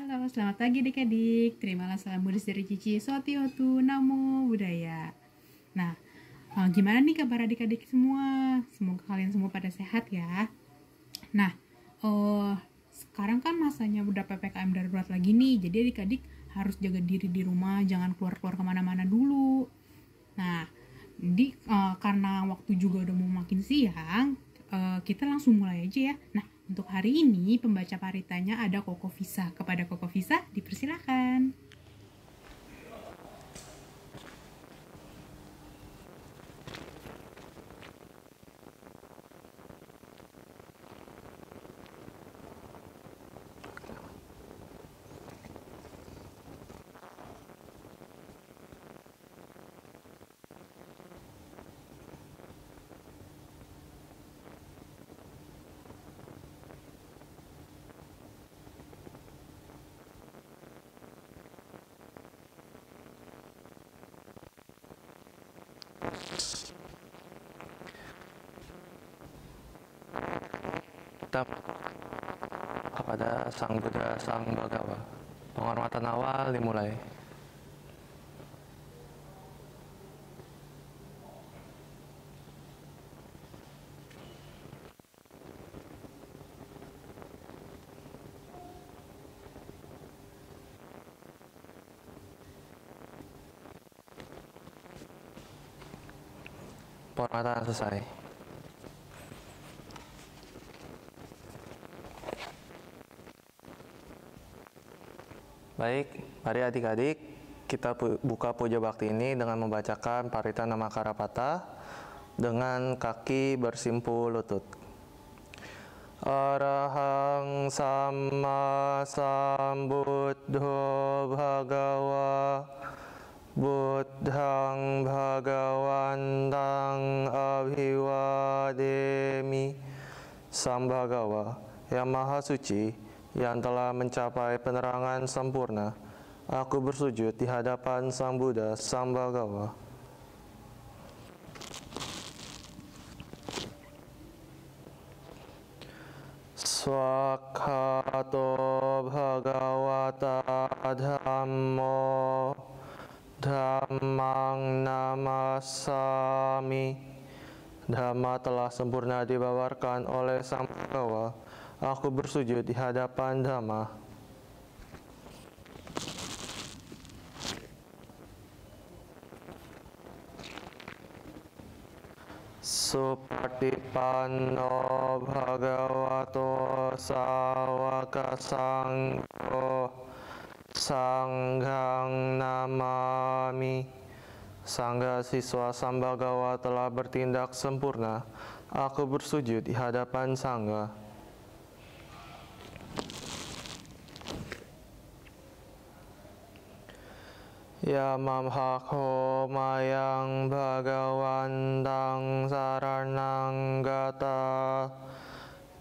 Halo, selamat pagi adik-adik. Terimalah salam Buddhis dari Cici Sotiotu Namo Buddhaya. Nah, gimana nih kabar adik-adik semua? Semoga kalian semua pada sehat ya. Nah, sekarang kan masanya udah PPKM darurat lagi nih. Jadi adik-adik harus jaga diri di rumah, jangan keluar-keluar kemana-mana dulu. Nah, jadi karena waktu juga udah mau makin siang, kita langsung mulai aja ya. Nah, untuk hari ini pembaca paritanya ada Koko Visa. Kepada Koko Visa dipersilakan. Kita kepada Sang Buddha, Sang Bhagawa. Penghormatan awal dimulai. Penghormatan selesai. Baik, mari adik-adik kita buka puja bakti ini dengan membacakan Parita Namakarapata dengan kaki bersimpu lutut. Arahang Samma Sambuddho Bhagawa Buddhang Bhagawantang Abhiwademi. Sang Bhagawa yang Maha Suci, yang telah mencapai penerangan sempurna, aku bersujud di hadapan Sang Buddha, Sang Bhagawa. Swakhato Bhagavata Dhammo Dhammang Namasami. Dhamma telah sempurna dibawarkan oleh Sang Bhagawa. Aku bersujud di hadapan Dhamma. Supatipanno Bhagavato Sawaka Sangho Sanghang Namami. Sangga siswa Sang Bhagawa telah bertindak sempurna. Aku bersujud di hadapan Sangga. Ya mamhakho mayang bhagawantang saranang gata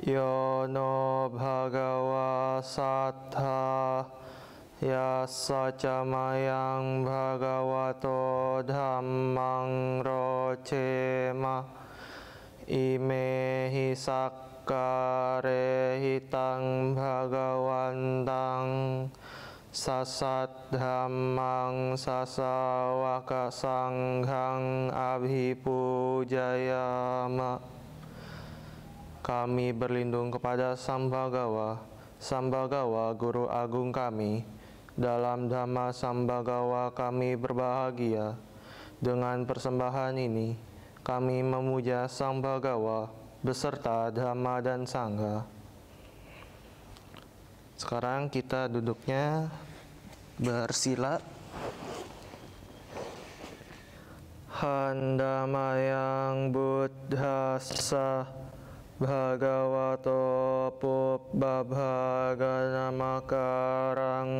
yono bhagawa sattha yassa camayang bhagavato dhammang rocema imehi sakkare hitang bhagawantang sasat dhammang sasawaka sanghang abhipujayama. Kami berlindung kepada Sang Bhagawa, Sang Bhagawa Guru Agung kami. Dalam Dhamma Sang Bhagawa kami berbahagia. Dengan persembahan ini, kami memuja Sang Bhagawa beserta Dhamma dan Sangha. Sekarang kita duduknya bersila. Handamayang buddhassa bhagavato pubbabhaganamakarang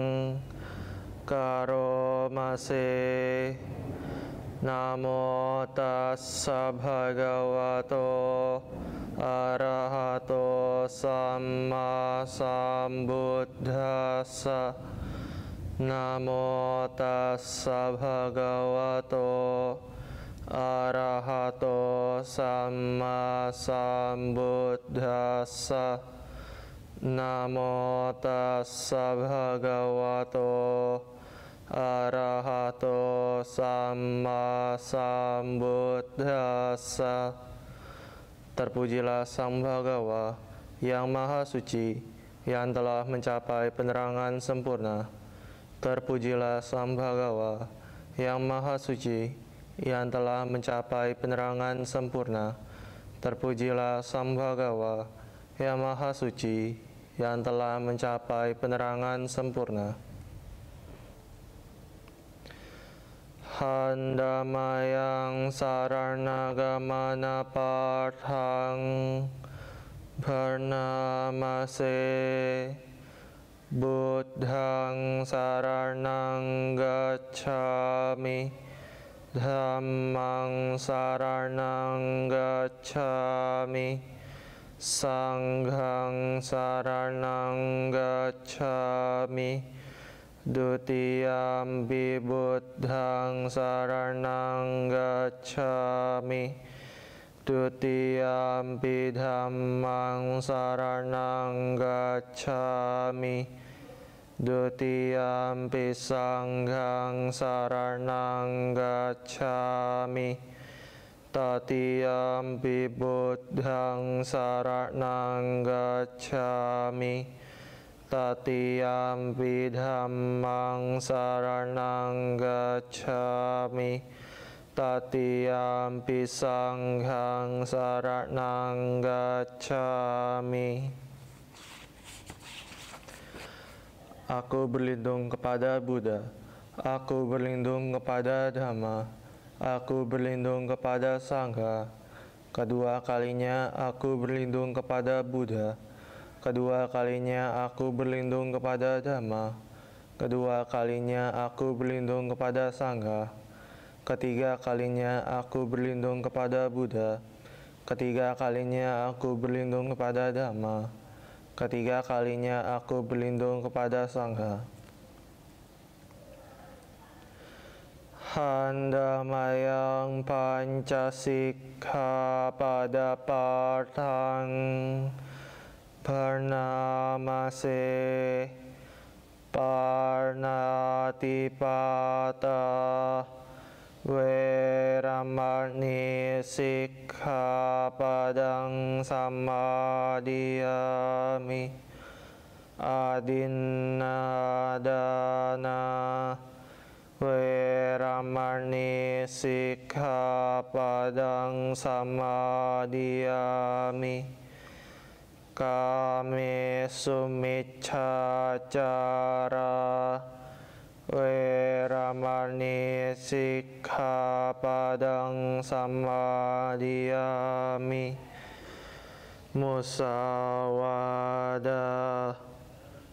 karomase. Namo tassa bhagavato arahato samma sambuddhassa. Namo tassa bhagavato arahato samma sambuddhassa. Namo tassa bhagavato arahato samma sambuddhassa. Terpujilah Sang Bhagawa yang Maha Suci, yang telah mencapai penerangan sempurna. Terpujilah Sang Bhagawa yang Maha Suci, yang telah mencapai penerangan sempurna. Terpujilah Sang Bhagawa yang Maha Suci, yang telah mencapai penerangan sempurna. Handamayang saranagama parthang bharnamase buddhang saranang gacchami dhammang saranang gacchami sanghang saranang gacchami Dutiyampi buddhang saranang gacchami Dutiyampi dhammang saranang gacchami Dutiyampi sanghang saranang gacchami Tatiyampi buddhang saranang gacchami Tatiyampi dhammang saranang gacchami Tatiyampi sanghang saranang gacchami. Aku berlindung kepada Buddha, aku berlindung kepada Dhamma, aku berlindung kepada Sangha. Kedua kalinya aku berlindung kepada Buddha. Kedua kalinya aku berlindung kepada Dhamma. Kedua kalinya aku berlindung kepada Sangha. Ketiga kalinya aku berlindung kepada Buddha. Ketiga kalinya aku berlindung kepada Dhamma. Ketiga kalinya aku berlindung kepada Sangha. Handamayang pancasika pada partang Purnamase Parnatipata Veramani Sikkhapadang Samadhiyami Adinadana Veramani Sikkhapadang Samadhiyami Kami sumiccacara Veramani sikkhapadang samadhiyami Musawada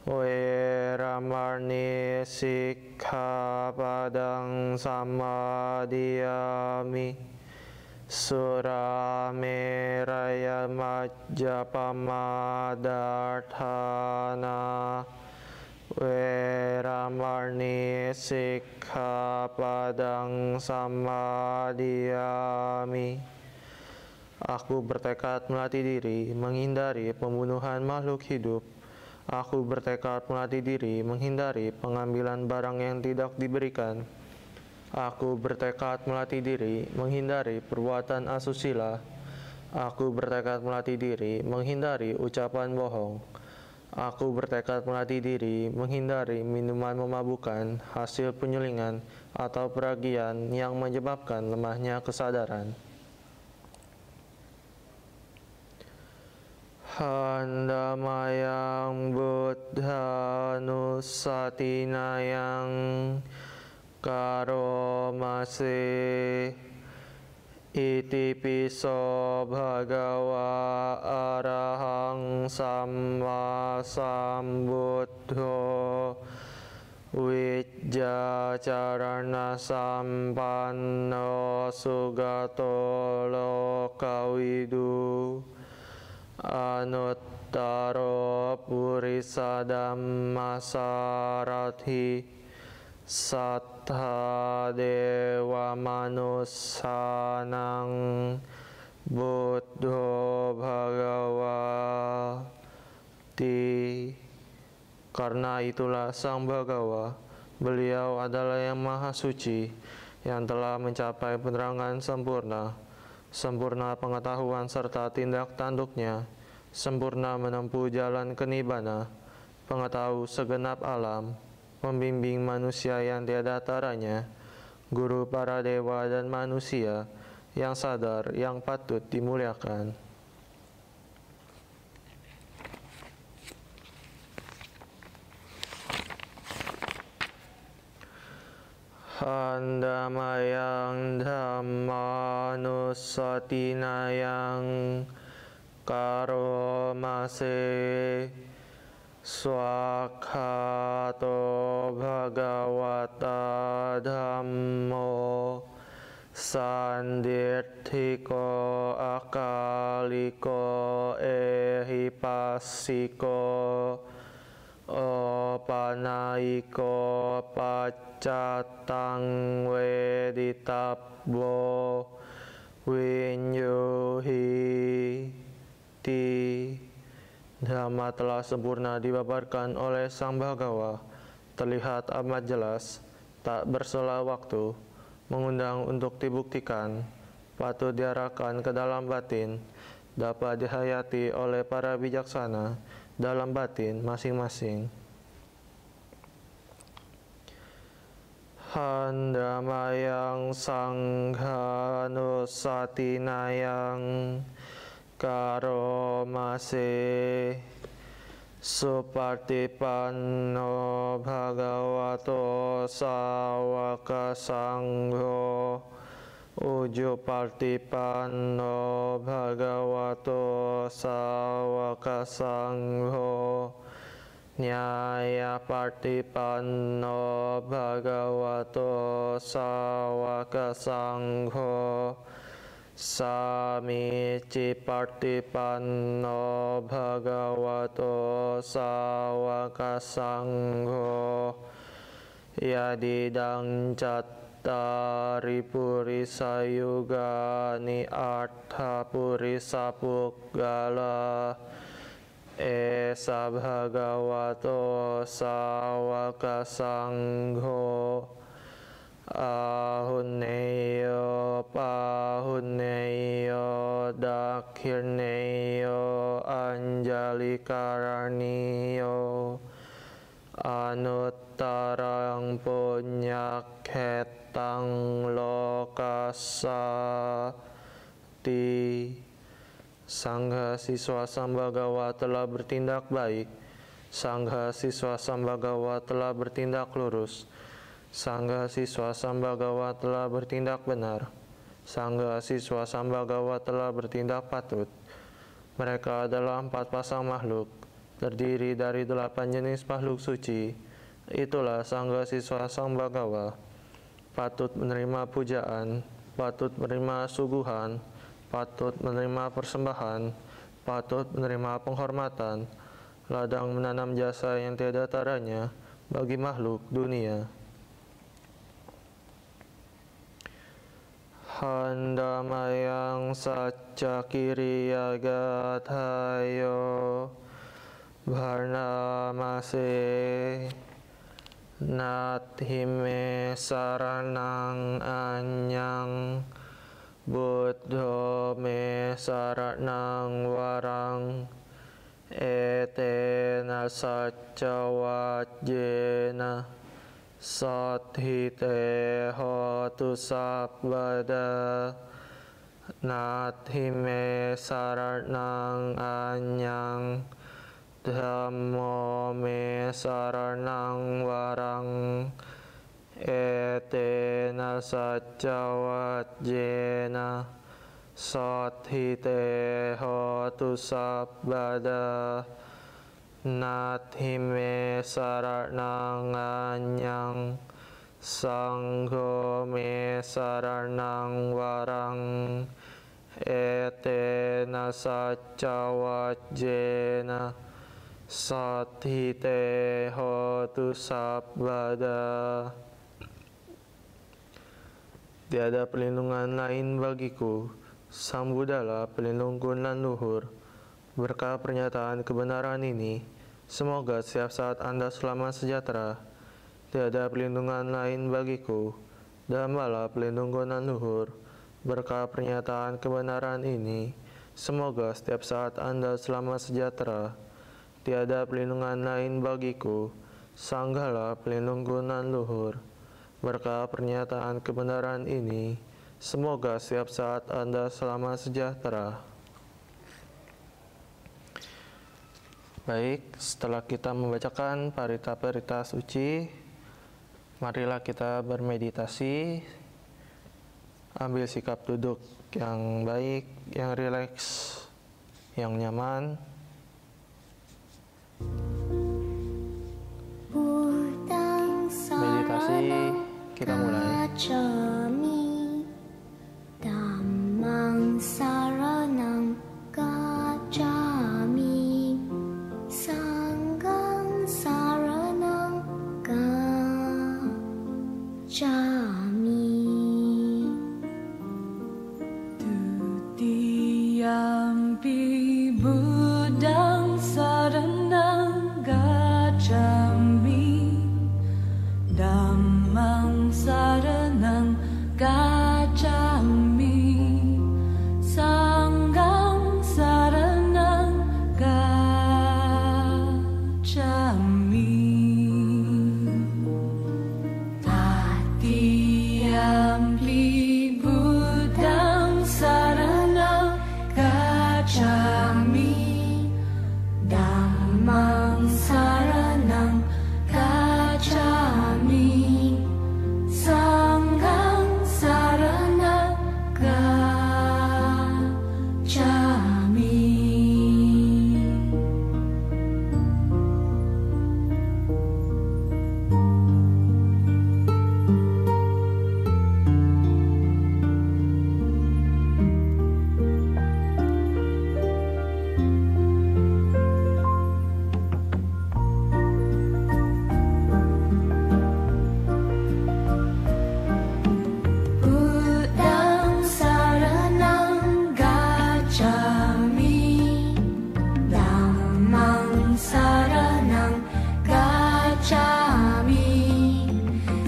Veramani sikkhapadang samadhiyami Surameraya majjapamadarthana Veramani sikkhapadang samadhiyami. Aku bertekad melatih diri menghindari pembunuhan makhluk hidup. Aku bertekad melatih diri menghindari pengambilan barang yang tidak diberikan. Aku bertekad melatih diri menghindari perbuatan asusila. Aku bertekad melatih diri menghindari ucapan bohong. Aku bertekad melatih diri menghindari minuman memabukkan, hasil penyulingan, atau peragian yang menyebabkan lemahnya kesadaran. Handamayang buddhanusatinayang karomase iti piso bhagawa arahang samma sambuddho wijja carana sampanno sugato lokawidu anuttaro purisa dhammasarathi Sattha dewa manusanang buddho bhagavati Karena itulah Sang Bhagawa, beliau adalah yang maha suci, yang telah mencapai penerangan sempurna, sempurna pengetahuan serta tindak tanduknya, sempurna menempuh jalan kenibbana, pengetahu segenap alam, pembimbing manusia yang tiada taranya, guru para dewa dan manusia, yang sadar, yang patut dimuliakan. Handamayang dhammanusatinayang karomase swakhato bhagavata dhammo sandithiko akaliko ehipassiko opanaiko paccatang wedittabbo winyuhi ti. Dhamma telah sempurna dibabarkan oleh Sang Bhagawa, terlihat amat jelas, tak bersela waktu, mengundang untuk dibuktikan, patut diarahkan ke dalam batin, dapat dihayati oleh para bijaksana dalam batin masing-masing. Handamayang sanghanusatinayang karomase supartipanno bhagavato sawaka sangho ujupartipanno bhagavato sawaka sangho nyaya partipanno bhagavato sawaka sangho samici partipanno bhagavato sawaka sangho yadidang cattari purisa yugani artha purisa puggala esa bhagavato sawaka sangho ahunneyo pahunneyo dakhirneyo anjalikaraniyo anuttarang punyakhetang lokasati. Sangha siswa Sambhagawa telah bertindak baik, Sangha siswa Sambhagawa telah bertindak lurus, Sangha siswa Sambhagawa telah bertindak benar, Sangha siswa Sambhagawa telah bertindak patut. Mereka adalah 4 pasang makhluk, terdiri dari 8 jenis makhluk suci. Itulah Sangha siswa Sambhagawa, patut menerima pujaan, patut menerima suguhan, patut menerima persembahan, patut menerima penghormatan, ladang menanam jasa yang tiada taranya bagi makhluk dunia. Handamayang sacca kiriyagathaya bharnamase nathime saranang anyang buddho me saranang warang etena sacca wajjena sathite hotu sabbada nathime saranang anyang dhammo me saranang warang etena sacca wajjena sathite hotu sabbada nathime saranang anyang sangho me saranang warang etena sacca wajjena sathite hotu sabbada. Tiada perlindungan lain bagiku, Sang Buddhalah pelindungku dan luhur. Berkah pernyataan kebenaran ini, Semoga setiap saat Anda selamat sejahtera. Tiada perlindungan lain bagiku. Dhammalah pelindungan luhur. Berkah pernyataan kebenaran ini, semoga setiap saat Anda selamat sejahtera. Tiada perlindungan lain bagiku. Sanggalah pelindungan luhur. Berkah pernyataan kebenaran ini, semoga setiap saat Anda selamat sejahtera. Baik, setelah kita membacakan parita-parita suci, marilah kita bermeditasi. Ambil sikap duduk yang baik, yang rileks, yang nyaman. Meditasi, kita mulai. Dhammang saranang gacchami, sanghang saranang gacchami. Tutiyampi buddhang saranang gacchami, dhammang saranang gacchami, sanghang saranang gacchami. Tatiyampi buddhang saranang gacchami, dhammang saranang gacchami, sanghang saranang gacchami. Buddhang saranang gacchami, dhammang saranang gacchami,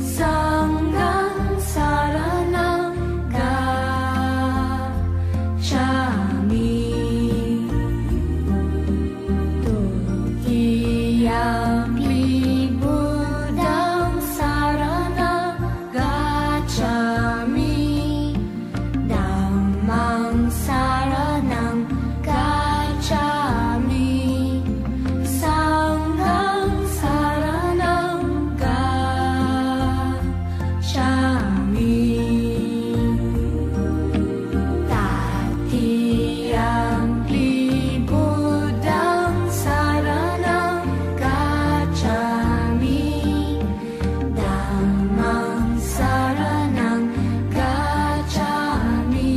sanghang saranang gacchami. Tutiyampi buddhang saranang gacchami, dhammang saranang gacchami, sanghang saranang gacchami. Tatiyampi buddhang saranang gacchami, dhammang saranang gacchami,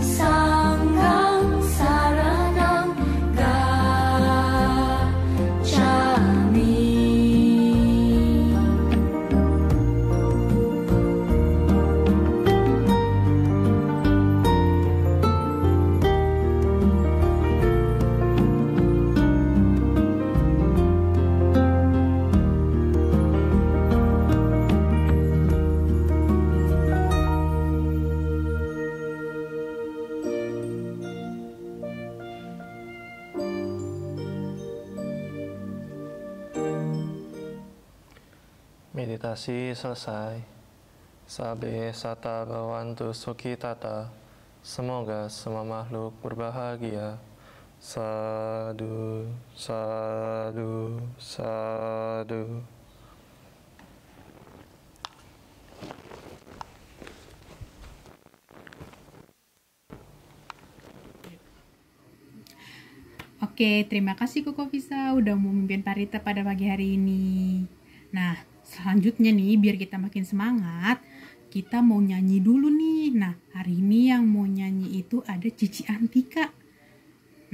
sanghang saranang gacchami. Meditasi selesai. Sabe sata bhavantu sukhitata. Semoga semua makhluk berbahagia. Sadu, sadu, sadu. Oke, terima kasih Koko Visa udah mau memimpin parita pada pagi hari ini. Nah, selanjutnya nih, biar kita makin semangat, kita mau nyanyi dulu nih. Nah, hari ini yang mau nyanyi itu ada Cici Antika.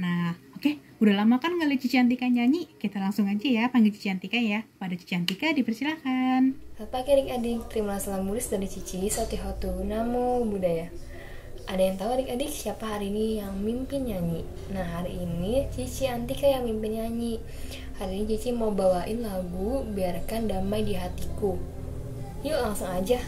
Nah, oke, udah lama kan nggak lihat Cici Antika nyanyi? Kita langsung aja ya panggil Cici Antika ya. Pada Cici Antika dipersilahkan. Selamat pagi adik-adik, terimalah salam murid dari Cici, Soti Hotu, Namo Buddhaya. Ada yang tahu adik-adik siapa hari ini yang mimpin nyanyi? Nah, hari ini Cici Antika yang mimpin nyanyi. Hari ini Cici mau bawain lagu Biarkan Damai di Hatiku. Yuk langsung aja.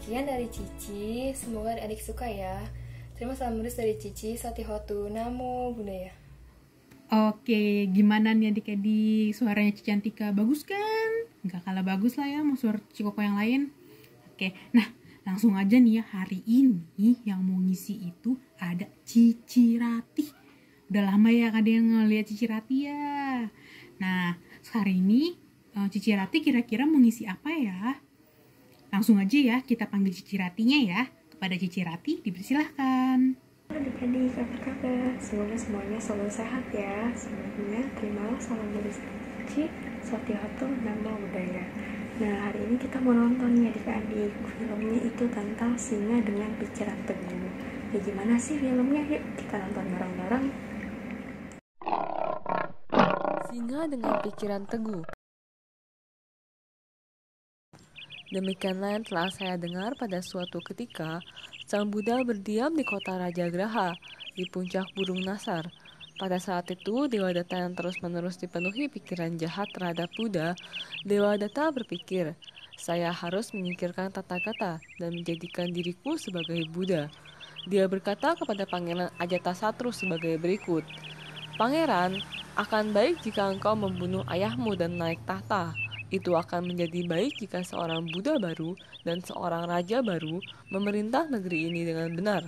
Sekian dari Cici, semoga adik-adik suka ya. Terima salam menulis dari Cici, Satihotu, Namo Buddhaya. Oke, gimana nih adik-adik? Suaranya Cici Antika bagus kan? Nggak kalah bagus lah ya sama suara Cici Koko yang lain. Oke, nah langsung aja nih ya, hari ini yang mau ngisi itu ada Cici Ratih. Udah lama ya ada yang ngeliat Cici Ratih ya. Nah, hari ini Cici Ratih kira-kira mau ngisi apa ya? Langsung aja ya, kita panggil Cici Ratihnya ya. Kepada Cici Ratih, dipersilahkan. Adik-adik, apa kabar? Semoga semuanya selalu sehat ya. Sebelumnya, terimalah salam dari Cici, Satihotu, Namo Buddhaya. Nah, hari ini kita mau nonton nih adik-adik. Filmnya itu tentang singa dengan pikiran teguh. Ya gimana sih filmnya? Yuk kita nonton bareng-bareng. Singa dengan pikiran teguh. Demikianlah yang telah saya dengar pada suatu ketika, Sang Buddha berdiam di kota Raja Graha, di puncak Burung Nasar. Pada saat itu, Dewa Datta yang terus-menerus dipenuhi pikiran jahat terhadap Buddha, Dewa Datta berpikir, saya harus menyingkirkan Tathagata dan menjadikan diriku sebagai Buddha. Dia berkata kepada Pangeran Ajatasatru sebagai berikut, "Pangeran, akan baik jika engkau membunuh ayahmu dan naik tahta. Itu akan menjadi baik jika seorang Buddha baru dan seorang raja baru memerintah negeri ini dengan benar."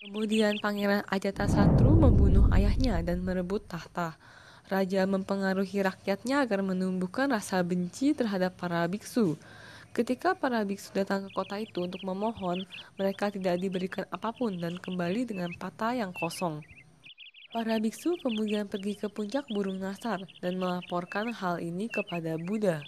Kemudian Pangeran Ajatasatru membunuh ayahnya dan merebut tahta. Raja mempengaruhi rakyatnya agar menumbuhkan rasa benci terhadap para biksu. Ketika para biksu datang ke kota itu untuk memohon, mereka tidak diberikan apapun dan kembali dengan patah yang kosong. Para biksu kemudian pergi ke puncak Burung Nasar dan melaporkan hal ini kepada Buddha.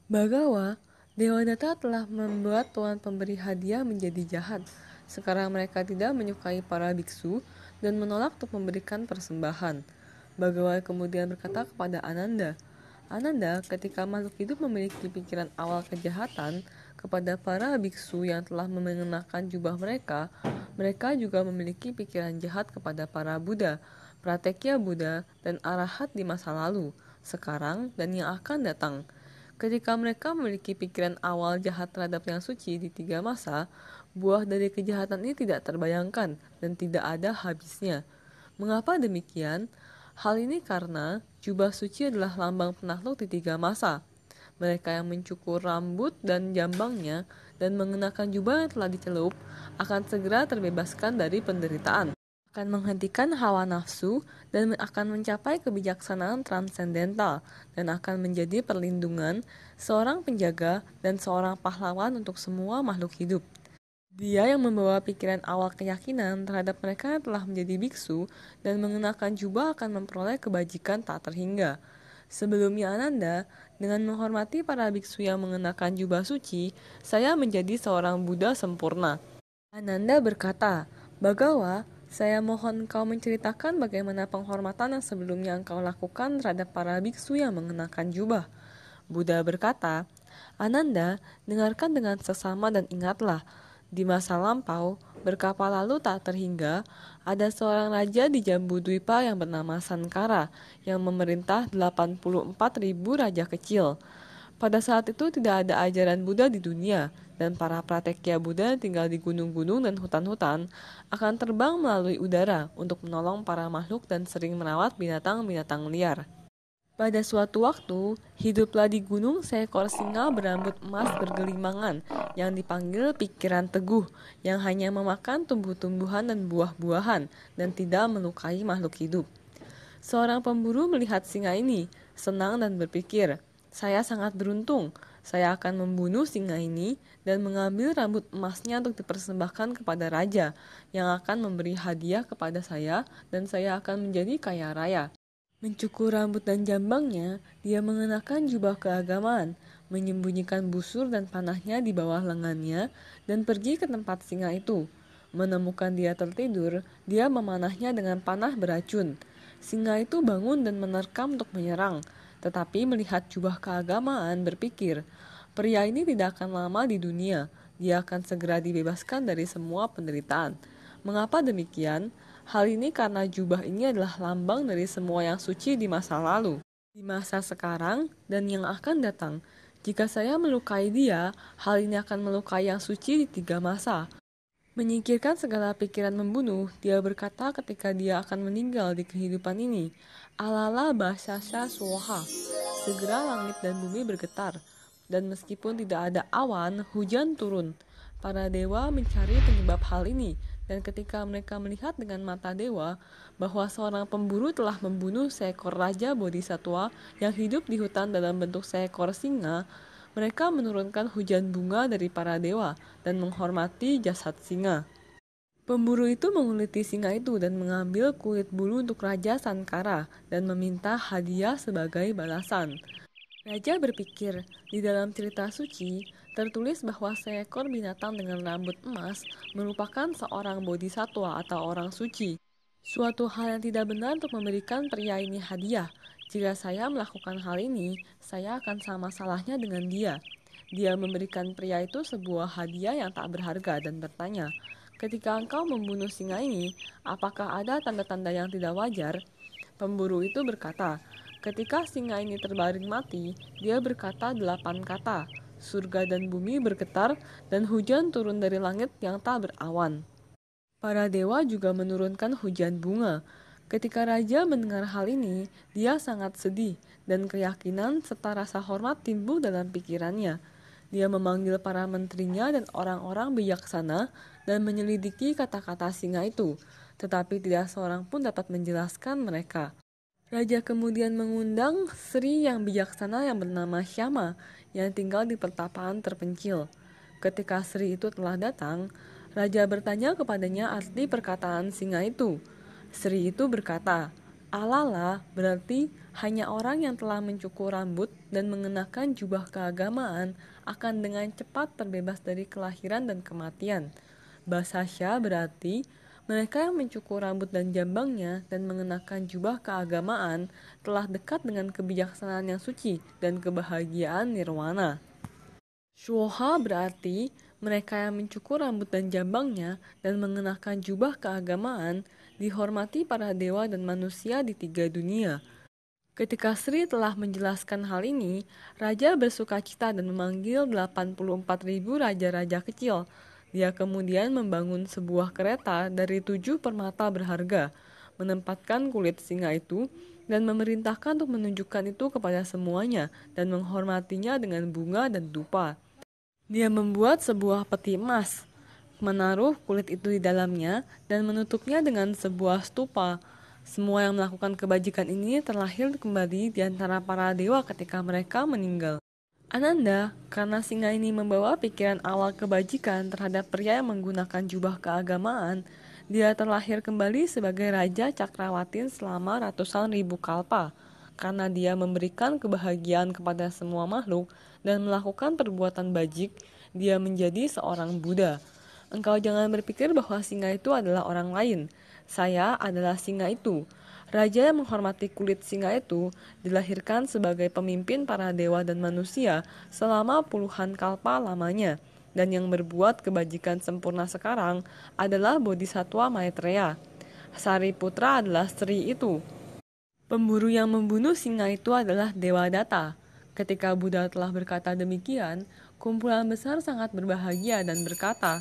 Bagawa, Dewadatta telah membuat tuan pemberi hadiah menjadi jahat. Sekarang mereka tidak menyukai para biksu dan menolak untuk memberikan persembahan. Bagawa kemudian berkata kepada Ananda, "Ananda, ketika makhluk hidup memiliki pikiran awal kejahatan kepada para biksu yang telah mengenakan jubah mereka, mereka juga memiliki pikiran jahat kepada para Buddha, Pratekya Buddha, dan Arahat di masa lalu, sekarang, dan yang akan datang. Ketika mereka memiliki pikiran awal jahat terhadap yang suci di 3 masa, buah dari kejahatan ini tidak terbayangkan dan tidak ada habisnya. Mengapa demikian? Hal ini karena jubah suci adalah lambang penakluk di 3 masa. Mereka yang mencukur rambut dan jambangnya dan mengenakan jubah yang telah dicelup akan segera terbebaskan dari penderitaan, akan menghentikan hawa nafsu dan akan mencapai kebijaksanaan transendental dan akan menjadi perlindungan, seorang penjaga, dan seorang pahlawan untuk semua makhluk hidup. Dia yang membawa pikiran awal keyakinan terhadap mereka yang telah menjadi biksu dan mengenakan jubah akan memperoleh kebajikan tak terhingga. Sebelumnya Ananda, dengan menghormati para biksu yang mengenakan jubah suci, saya menjadi seorang Buddha sempurna." Ananda berkata, "Bagawa, saya mohon engkau menceritakan bagaimana penghormatan yang sebelumnya engkau lakukan terhadap para biksu yang mengenakan jubah." Buddha berkata, "Ananda, dengarkan dengan seksama dan ingatlah, di masa lampau, berkapal lalu tak terhingga, ada seorang raja di Jambudwipa yang bernama Sankara yang memerintah 84.000 raja kecil. Pada saat itu tidak ada ajaran Buddha di dunia, dan para pratekya Buddha tinggal di gunung-gunung dan hutan-hutan, akan terbang melalui udara untuk menolong para makhluk dan sering merawat binatang-binatang liar. Pada suatu waktu, hiduplah di gunung seekor singa berambut emas bergelimangan yang dipanggil pikiran teguh, yang hanya memakan tumbuh-tumbuhan dan buah-buahan dan tidak melukai makhluk hidup. Seorang pemburu melihat singa ini, senang dan berpikir, 'Saya sangat beruntung, saya akan membunuh singa ini dan mengambil rambut emasnya untuk dipersembahkan kepada raja yang akan memberi hadiah kepada saya dan saya akan menjadi kaya raya.' Mencukur rambut dan jambangnya, dia mengenakan jubah keagamaan, menyembunyikan busur dan panahnya di bawah lengannya, dan pergi ke tempat singa itu. Menemukan dia tertidur, dia memanahnya dengan panah beracun. Singa itu bangun dan menerkam untuk menyerang, tetapi melihat jubah keagamaan berpikir, pria ini tidak akan lama di dunia, dia akan segera dibebaskan dari semua penderitaan. Mengapa demikian? Hal ini karena jubah ini adalah lambang dari semua yang suci di masa lalu, di masa sekarang, dan yang akan datang. Jika saya melukai dia, hal ini akan melukai yang suci di 3 masa. Menyingkirkan segala pikiran membunuh, dia berkata ketika dia akan meninggal di kehidupan ini, Alala basasya suoha, segera langit dan bumi bergetar, dan meskipun tidak ada awan, hujan turun. Para dewa mencari penyebab hal ini, dan ketika mereka melihat dengan mata dewa bahwa seorang pemburu telah membunuh seekor raja bodhisattva yang hidup di hutan dalam bentuk seekor singa, mereka menurunkan hujan bunga dari para dewa dan menghormati jasad singa. Pemburu itu menguliti singa itu dan mengambil kulit bulu untuk Raja Sankara dan meminta hadiah sebagai balasan. Raja berpikir, di dalam cerita suci, tertulis bahwa seekor binatang dengan rambut emas merupakan seorang bodhisattva atau orang suci. Suatu hal yang tidak benar untuk memberikan pria ini hadiah. Jika saya melakukan hal ini, saya akan sama salahnya dengan dia. Dia memberikan pria itu sebuah hadiah yang tak berharga dan bertanya, ketika engkau membunuh singa ini, apakah ada tanda-tanda yang tidak wajar? Pemburu itu berkata, ketika singa ini terbaring mati, dia berkata 8 kata, surga dan bumi bergetar dan hujan turun dari langit yang tak berawan. Para dewa juga menurunkan hujan bunga. Ketika raja mendengar hal ini, dia sangat sedih dan keyakinan serta rasa hormat timbul dalam pikirannya. Dia memanggil para menterinya dan orang-orang bijaksana dan menyelidiki kata-kata singa itu, tetapi tidak seorang pun dapat menjelaskan mereka. Raja kemudian mengundang Sri yang bijaksana yang bernama Syama yang tinggal di pertapaan terpencil. Ketika Sri itu telah datang, raja bertanya kepadanya arti perkataan singa itu. Sri itu berkata, "Alala" berarti hanya orang yang telah mencukur rambut dan mengenakan jubah keagamaan akan dengan cepat terbebas dari kelahiran dan kematian. Basasya berarti mereka yang mencukur rambut dan jambangnya dan mengenakan jubah keagamaan telah dekat dengan kebijaksanaan yang suci dan kebahagiaan nirwana. Shwoha berarti mereka yang mencukur rambut dan jambangnya dan mengenakan jubah keagamaan dihormati para dewa dan manusia di 3 dunia. Ketika Sri telah menjelaskan hal ini, raja bersukacita dan memanggil 84.000 raja-raja kecil. Dia kemudian membangun sebuah kereta dari 7 permata berharga, menempatkan kulit singa itu, dan memerintahkan untuk menunjukkan itu kepada semuanya dan menghormatinya dengan bunga dan dupa. Dia membuat sebuah peti emas, menaruh kulit itu di dalamnya, dan menutupnya dengan sebuah stupa. Semua yang melakukan kebajikan ini terlahir kembali di antara para dewa ketika mereka meninggal. Ananda, karena singa ini membawa pikiran awal kebajikan terhadap pria yang menggunakan jubah keagamaan, dia terlahir kembali sebagai Raja Cakrawatin selama ratusan ribu kalpa. Karena dia memberikan kebahagiaan kepada semua makhluk dan melakukan perbuatan bajik, dia menjadi seorang Buddha. Engkau jangan berpikir bahwa singa itu adalah orang lain. Saya adalah singa itu. Raja yang menghormati kulit singa itu dilahirkan sebagai pemimpin para dewa dan manusia selama puluhan kalpa lamanya. Dan yang berbuat kebajikan sempurna sekarang adalah Bodhisattva Maitreya. Sariputra adalah Sri itu. Pemburu yang membunuh singa itu adalah Dewa Datta. Ketika Buddha telah berkata demikian, kumpulan besar sangat berbahagia dan berkata,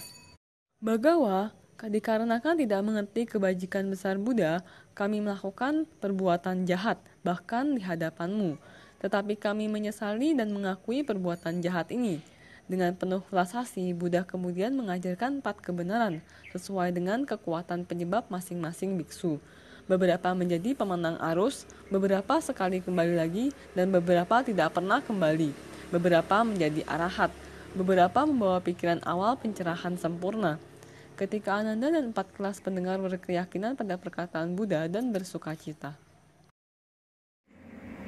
"Bagawa, dikarenakan tidak mengerti kebajikan besar Buddha, kami melakukan perbuatan jahat, bahkan di hadapanmu. Tetapi kami menyesali dan mengakui perbuatan jahat ini." Dengan penuh belas asih, Buddha kemudian mengajarkan 4 kebenaran, sesuai dengan kekuatan penyebab masing-masing biksu. Beberapa menjadi pemenang arus, beberapa sekali kembali lagi, dan beberapa tidak pernah kembali. Beberapa menjadi arahat, beberapa membawa pikiran awal pencerahan sempurna. Ketika Ananda dan 4 kelas pendengar berkeyakinan pada perkataan Buddha dan bersukacita.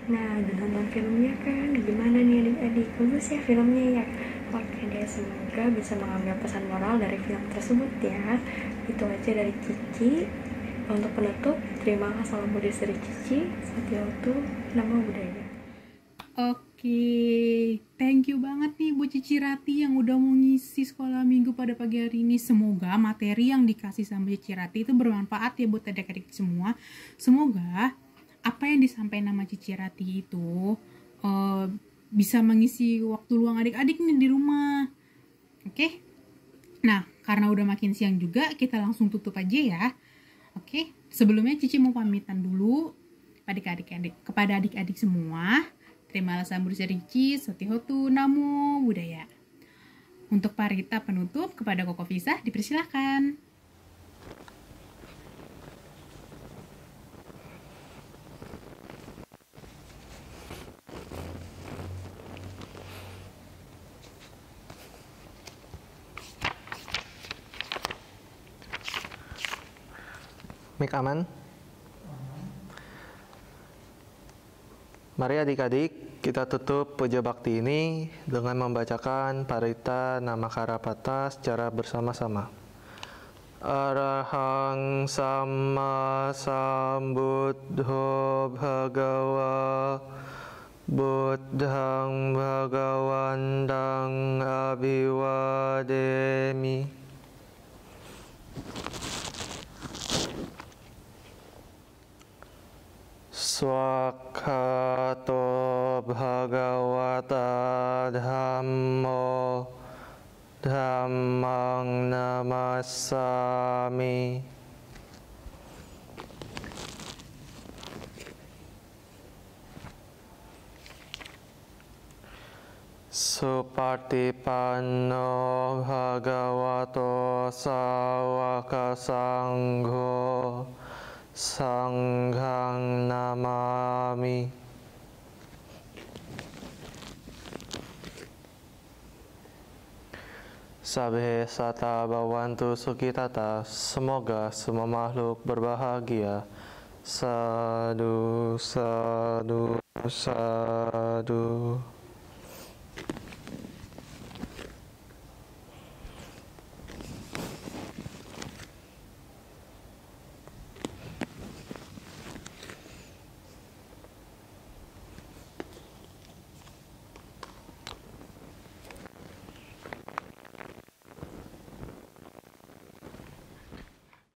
Nah, udah nonton filmnya kan? Gimana nih adik-adik? Bagus ya filmnya ya? Oke deh, semoga bisa mengambil pesan moral dari film tersebut ya. Itu aja dari Cici. Untuk penutup, terimalah salam Buddhis dari Cici. Satyotu, Namo Buddhaya. Oke, thank you banget nih Bu Cici Rati yang udah mau ngisi sekolah minggu pada pagi hari ini. Semoga materi yang dikasih sama Bu Cici Rati itu bermanfaat ya buat adik-adik semua. Semoga apa yang disampaikan nama Cici Rati itu bisa mengisi waktu luang adik-adik nih di rumah. Oke? Nah, karena udah makin siang juga, kita langsung tutup aja ya. Oke? Sebelumnya Cici mau pamitan dulu kepada adik-adik semua. Terimalah salam Buddhis dari Cici, Sotihotu, Namo Buddhaya. Untuk parita penutup kepada Koko Fisa, dipersilahkan. Mik aman? Mari adik-adik, kita tutup puja bakti ini dengan membacakan parita Namakarapata secara bersama-sama. Arahang Samma Sambuddho Bhagawa Buddhang Bhagawantang Abhiwademi. Swakhato Bhagavata Dhammo Dhammang Namaya Namasami. Supatipanno bhagavato sawaka sangho sanghang namami. Sabhe sata bhavantu sukhitata. Semoga semua makhluk berbahagia. Sadu, sadu, sadu.